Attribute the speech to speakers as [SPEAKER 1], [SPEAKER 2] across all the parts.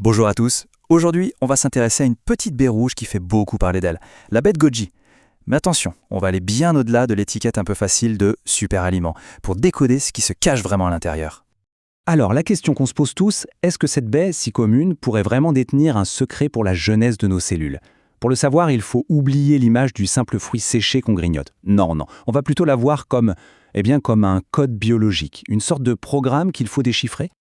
[SPEAKER 1] Bonjour à tous. Aujourd'hui, on va s'intéresser à une petite baie rouge qui fait beaucoup parler d'elle, la baie de goji. Mais attention, on va aller bien au-delà de l'étiquette un peu facile de super aliment pour décoder ce qui se cache vraiment à l'intérieur.
[SPEAKER 2] Alors, la question qu'on se pose tous, est-ce que cette baie si commune pourrait vraiment détenir un secret pour la jeunesse de nos cellules? Pour le savoir, il faut oublier l'image du simple fruit séché qu'on grignote. Non, on va plutôt la voir comme un code biologique, une sorte de programme qu'il faut déchiffrer.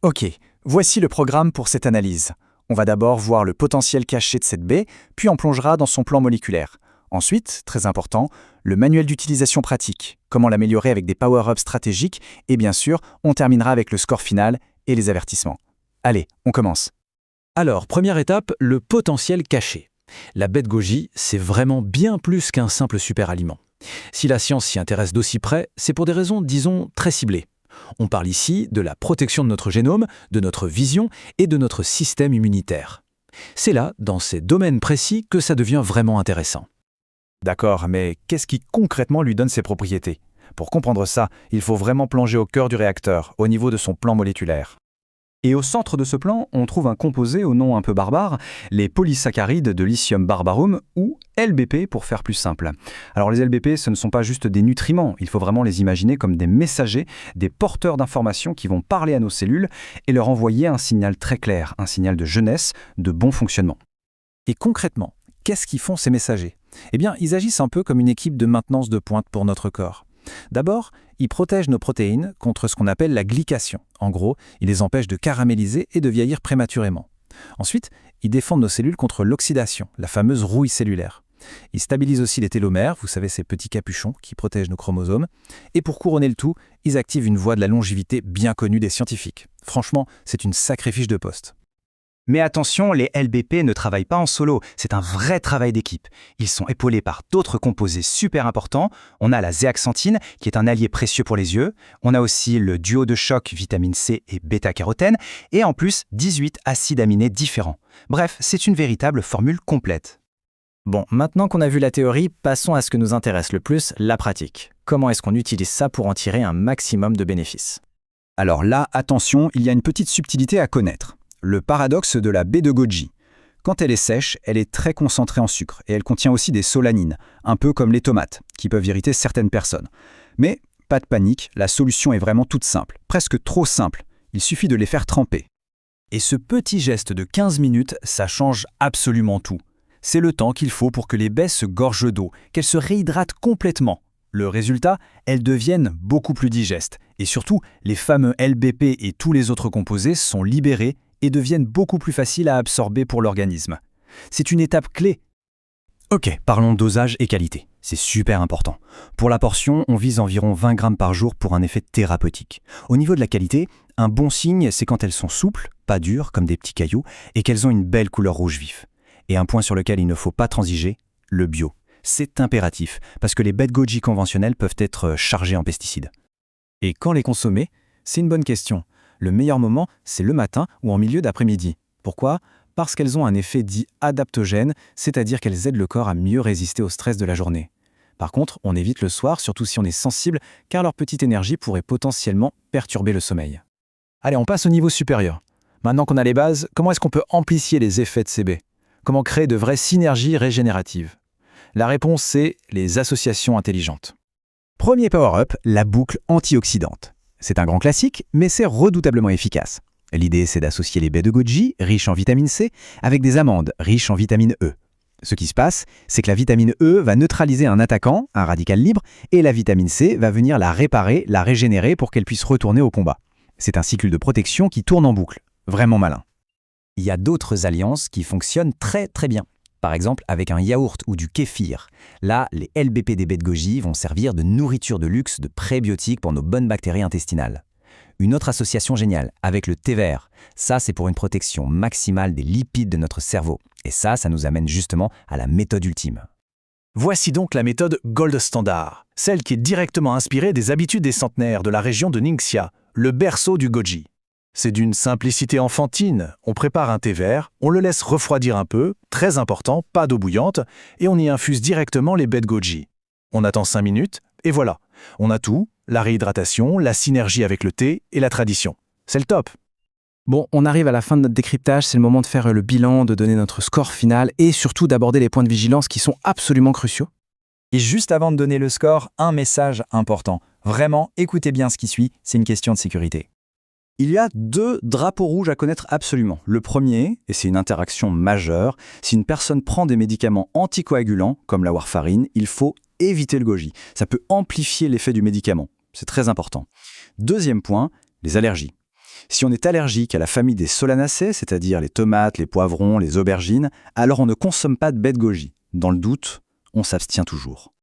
[SPEAKER 1] Ok, voici le programme pour cette analyse. On va d'abord voir le potentiel caché de cette baie, puis on plongera dans son plan moléculaire. Ensuite, très important, le manuel d'utilisation pratique, comment l'améliorer avec des power-ups stratégiques, et bien sûr, on terminera avec le score final et les avertissements. Allez, on commence.
[SPEAKER 2] Alors, première étape, le potentiel caché. La baie de goji, c'est vraiment bien plus qu'un simple super aliment. Si la science s'y intéresse d'aussi près, c'est pour des raisons, disons, très ciblées. On parle ici de la protection de notre génome, de notre vision et de notre système immunitaire. C'est là, dans ces domaines précis, que ça devient vraiment intéressant.
[SPEAKER 1] D'accord, mais qu'est-ce qui concrètement lui donne ses propriétés? Pour comprendre ça, il faut vraiment plonger au cœur du réacteur, au niveau de son plan moléculaire. Et au centre de ce plan, on trouve un composé au nom un peu barbare, les polysaccharides de lithium barbarum, ou LBP pour faire plus simple. Alors les LBP, ce ne sont pas juste des nutriments, il faut vraiment les imaginer comme des messagers, des porteurs d'informations qui vont parler à nos cellules et leur envoyer un signal très clair, un signal de jeunesse, de bon fonctionnement. Et concrètement, qu'est-ce qu'ils font ces messagers? Eh bien, ils agissent un peu comme une équipe de maintenance de pointe pour notre corps. D'abord, ils protègent nos protéines contre ce qu'on appelle la glycation. En gros, ils les empêchent de caraméliser et de vieillir prématurément. Ensuite, ils défendent nos cellules contre l'oxydation, la fameuse rouille cellulaire. Ils stabilisent aussi les télomères, vous savez ces petits capuchons qui protègent nos chromosomes. Et pour couronner le tout, ils activent une voie de la longévité bien connue des scientifiques. Franchement, c'est une sacrée fiche de poste.
[SPEAKER 3] Mais attention, les LBP ne travaillent pas en solo, c'est un vrai travail d'équipe. Ils sont épaulés par d'autres composés super importants. On a la zéaxanthine, qui est un allié précieux pour les yeux. On a aussi le duo de choc vitamine C et bêta-carotène. Et en plus, 18 acides aminés différents. Bref, c'est une véritable formule complète.
[SPEAKER 1] Bon, maintenant qu'on a vu la théorie, passons à ce que nous intéresse le plus, la pratique. Comment est-ce qu'on utilise ça pour en tirer un maximum de bénéfices?
[SPEAKER 4] Alors là, attention, il y a une petite subtilité à connaître. Le paradoxe de la baie de goji. Quand elle est sèche, elle est très concentrée en sucre et elle contient aussi des solanines, un peu comme les tomates, qui peuvent irriter certaines personnes. Mais pas de panique, la solution est vraiment toute simple, presque trop simple. Il suffit de les faire tremper.
[SPEAKER 1] Et ce petit geste de 15 minutes, ça change absolument tout. C'est le temps qu'il faut pour que les baies se gorgent d'eau, qu'elles se réhydratent complètement. Le résultat, elles deviennent beaucoup plus digestes. Et surtout, les fameux LBP et tous les autres composés sont libérés et deviennent beaucoup plus faciles à absorber pour l'organisme. C'est une étape clé.
[SPEAKER 4] Ok, parlons dosage et qualité. C'est super important. Pour la portion, on vise environ 20 grammes par jour pour un effet thérapeutique. Au niveau de la qualité, un bon signe, c'est quand elles sont souples, pas dures comme des petits cailloux, et qu'elles ont une belle couleur rouge vif. Et un point sur lequel il ne faut pas transiger, le bio. C'est impératif, parce que les baies de goji conventionnelles peuvent être chargées en pesticides.
[SPEAKER 1] Et quand les consommer? C'est une bonne question. Le meilleur moment, c'est le matin ou en milieu d'après-midi. Pourquoi? Parce qu'elles ont un effet dit adaptogène, c'est-à-dire qu'elles aident le corps à mieux résister au stress de la journée. Par contre, on évite le soir, surtout si on est sensible, car leur petite énergie pourrait potentiellement perturber le sommeil. Allez, on passe au niveau supérieur. Maintenant qu'on a les bases, comment est-ce qu'on peut amplifier les effets de ces baies? Comment créer de vraies synergies régénératives? La réponse, c'est les associations intelligentes.
[SPEAKER 4] Premier power-up, la boucle antioxydante. C'est un grand classique, mais c'est redoutablement efficace. L'idée, c'est d'associer les baies de goji, riches en vitamine C, avec des amandes, riches en vitamine E. Ce qui se passe, c'est que la vitamine E va neutraliser un attaquant, un radical libre, et la vitamine C va venir la réparer, la régénérer pour qu'elle puisse retourner au combat. C'est un cycle de protection qui tourne en boucle. Vraiment malin.
[SPEAKER 3] Il y a d'autres alliances qui fonctionnent très très bien. Par exemple, avec un yaourt ou du kéfir. Là, les LBP des baies de goji vont servir de nourriture de luxe, de prébiotiques pour nos bonnes bactéries intestinales. Une autre association géniale, avec le thé vert. Ça, c'est pour une protection maximale des lipides de notre cerveau. Et ça nous amène justement à la méthode ultime.
[SPEAKER 5] Voici donc la méthode Gold Standard, celle qui est directement inspirée des habitudes des centenaires de la région de Ningxia, le berceau du goji. C'est d'une simplicité enfantine. On prépare un thé vert, on le laisse refroidir un peu, très important, pas d'eau bouillante, et on y infuse directement les baies de goji. On attend 5 minutes, et voilà. On a tout, la réhydratation, la synergie avec le thé et la tradition. C'est le top.
[SPEAKER 2] Bon, on arrive à la fin de notre décryptage, c'est le moment de faire le bilan, de donner notre score final et surtout d'aborder les points de vigilance qui sont absolument cruciaux.
[SPEAKER 1] Et juste avant de donner le score, un message important. Vraiment, écoutez bien ce qui suit, c'est une question de sécurité. Il y a 2 drapeaux rouges à connaître absolument. Le premier, et c'est une interaction majeure, si une personne prend des médicaments anticoagulants, comme la warfarine, il faut éviter le goji. Ça peut amplifier l'effet du médicament. C'est très important. Deuxième point, les allergies. Si on est allergique à la famille des solanacées, c'est-à-dire les tomates, les poivrons, les aubergines, alors on ne consomme pas de baie de goji. Dans le doute, on s'abstient toujours.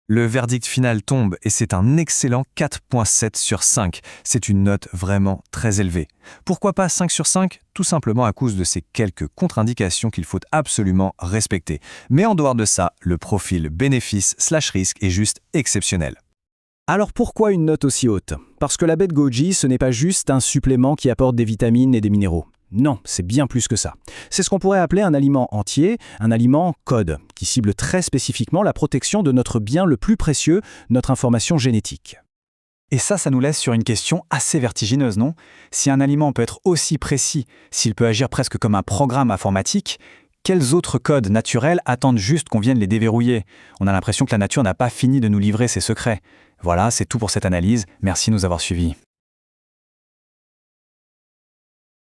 [SPEAKER 5] Le verdict final tombe et c'est un excellent 4.7 sur 5. C'est une note vraiment très élevée. Pourquoi pas 5 sur 5 ? Tout simplement à cause de ces quelques contre-indications qu'il faut absolument respecter. Mais en dehors de ça, le profil bénéfice/risque est juste exceptionnel.
[SPEAKER 2] Alors pourquoi une note aussi haute ? Parce que la baie de goji, ce n'est pas juste un supplément qui apporte des vitamines et des minéraux. Non, c'est bien plus que ça. C'est ce qu'on pourrait appeler un aliment entier, un aliment code, qui cible très spécifiquement la protection de notre bien le plus précieux, notre information génétique.
[SPEAKER 1] Et ça nous laisse sur une question assez vertigineuse, non ? Si un aliment peut être aussi précis, s'il peut agir presque comme un programme informatique, quels autres codes naturels attendent juste qu'on vienne les déverrouiller ? On a l'impression que la nature n'a pas fini de nous livrer ses secrets. Voilà, c'est tout pour cette analyse. Merci de nous avoir suivis.